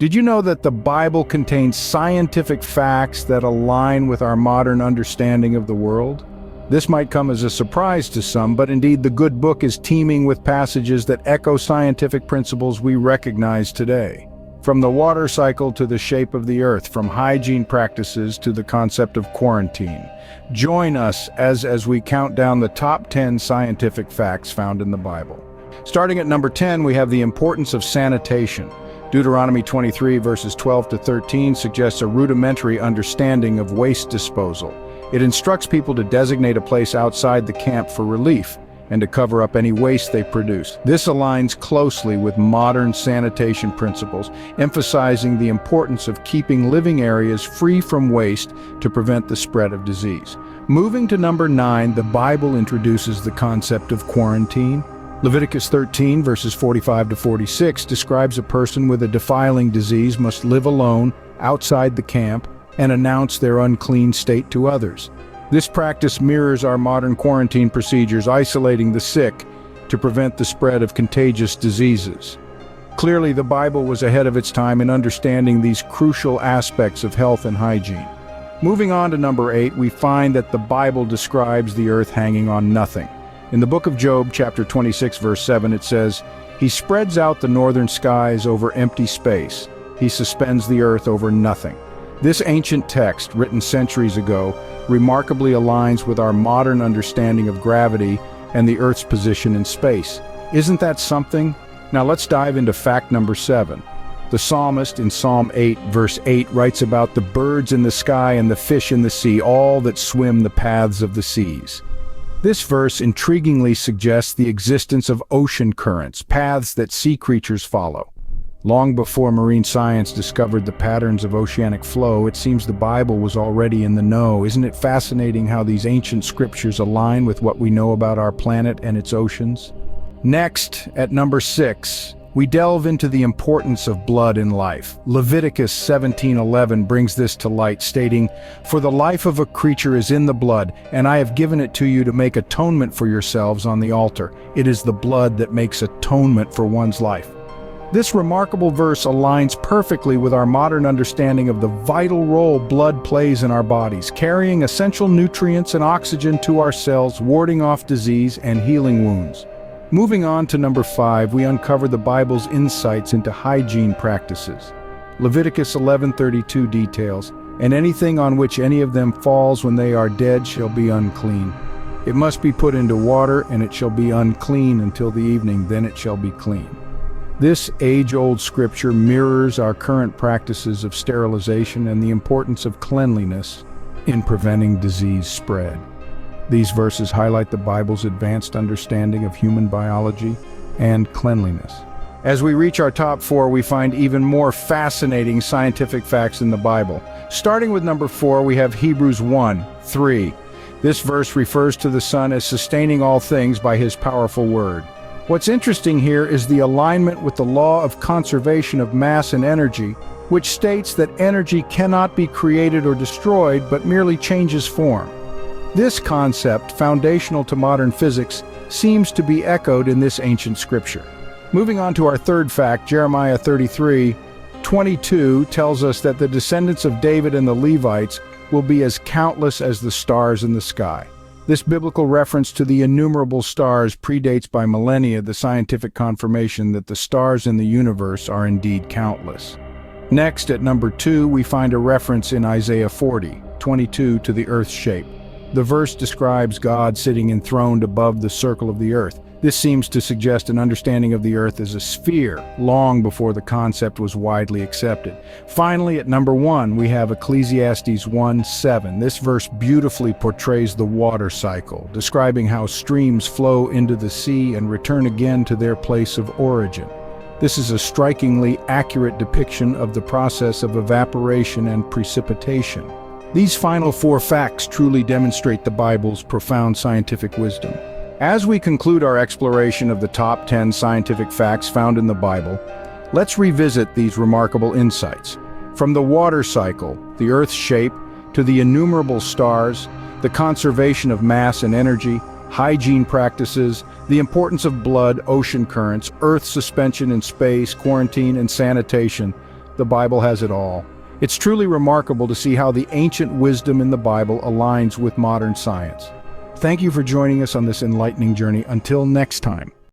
Did you know that the Bible contains scientific facts that align with our modern understanding of the world? This might come as a surprise to some, but indeed the good book is teeming with passages that echo scientific principles we recognize today. From the water cycle to the shape of the earth, from hygiene practices to the concept of quarantine. Join us as we count down the top 10 scientific facts found in the Bible. Starting at number 10, we have the importance of sanitation. Deuteronomy 23 verses 12 to 13 suggests a rudimentary understanding of waste disposal. It instructs people to designate a place outside the camp for relief and to cover up any waste they produce. This aligns closely with modern sanitation principles, emphasizing the importance of keeping living areas free from waste to prevent the spread of disease. Moving to number 9, the Bible introduces the concept of quarantine. Leviticus 13 verses 45 to 46 describes a person with a defiling disease must live alone outside the camp and announce their unclean state to others. This practice mirrors our modern quarantine procedures, isolating the sick to prevent the spread of contagious diseases. Clearly, the Bible was ahead of its time in understanding these crucial aspects of health and hygiene. Moving on to number 8, we find that the Bible describes the earth hanging on nothing. In the book of Job, chapter 26, verse 7, it says, "He spreads out the northern skies over empty space. He suspends the earth over nothing." This ancient text, written centuries ago, remarkably aligns with our modern understanding of gravity and the Earth's position in space. Isn't that something? Now let's dive into fact number 7. The psalmist in Psalm 8, verse 8, writes about the birds in the sky and the fish in the sea, all that swim the paths of the seas. This verse intriguingly suggests the existence of ocean currents, paths that sea creatures follow. Long before marine science discovered the patterns of oceanic flow, it seems the Bible was already in the know. Isn't it fascinating how these ancient scriptures align with what we know about our planet and its oceans? Next, at number 6, we delve into the importance of blood in life. Leviticus 17:11 brings this to light, stating, "For the life of a creature is in the blood, and I have given it to you to make atonement for yourselves on the altar. It is the blood that makes atonement for one's life." This remarkable verse aligns perfectly with our modern understanding of the vital role blood plays in our bodies, carrying essential nutrients and oxygen to our cells, warding off disease and healing wounds. Moving on to number 5, we uncover the Bible's insights into hygiene practices. Leviticus 11:32 details, "And anything on which any of them falls when they are dead shall be unclean. It must be put into water, and it shall be unclean until the evening, then it shall be clean." This age-old scripture mirrors our current practices of sterilization and the importance of cleanliness in preventing disease spread. These verses highlight the Bible's advanced understanding of human biology and cleanliness. As we reach our top 4, we find even more fascinating scientific facts in the Bible. Starting with number 4, we have Hebrews 1:3. This verse refers to the Son as sustaining all things by His powerful word. What's interesting here is the alignment with the law of conservation of mass and energy, which states that energy cannot be created or destroyed, but merely changes form. This concept, foundational to modern physics, seems to be echoed in this ancient scripture. Moving on to our third fact, Jeremiah 33:22 tells us that the descendants of David and the Levites will be as countless as the stars in the sky. This biblical reference to the innumerable stars predates by millennia the scientific confirmation that the stars in the universe are indeed countless. Next, at number 2, we find a reference in Isaiah 40:22 to the earth's shape. The verse describes God sitting enthroned above the circle of the earth. This seems to suggest an understanding of the earth as a sphere, long before the concept was widely accepted. Finally, at number 1, we have Ecclesiastes 1:7. This verse beautifully portrays the water cycle, describing how streams flow into the sea and return again to their place of origin. This is a strikingly accurate depiction of the process of evaporation and precipitation. These final 4 facts truly demonstrate the Bible's profound scientific wisdom. As we conclude our exploration of the top 10 scientific facts found in the Bible, let's revisit these remarkable insights. From the water cycle, the Earth's shape, to the innumerable stars, the conservation of mass and energy, hygiene practices, the importance of blood, ocean currents, Earth suspension in space, quarantine, and sanitation, the Bible has it all. It's truly remarkable to see how the ancient wisdom in the Bible aligns with modern science. Thank you for joining us on this enlightening journey. Until next time.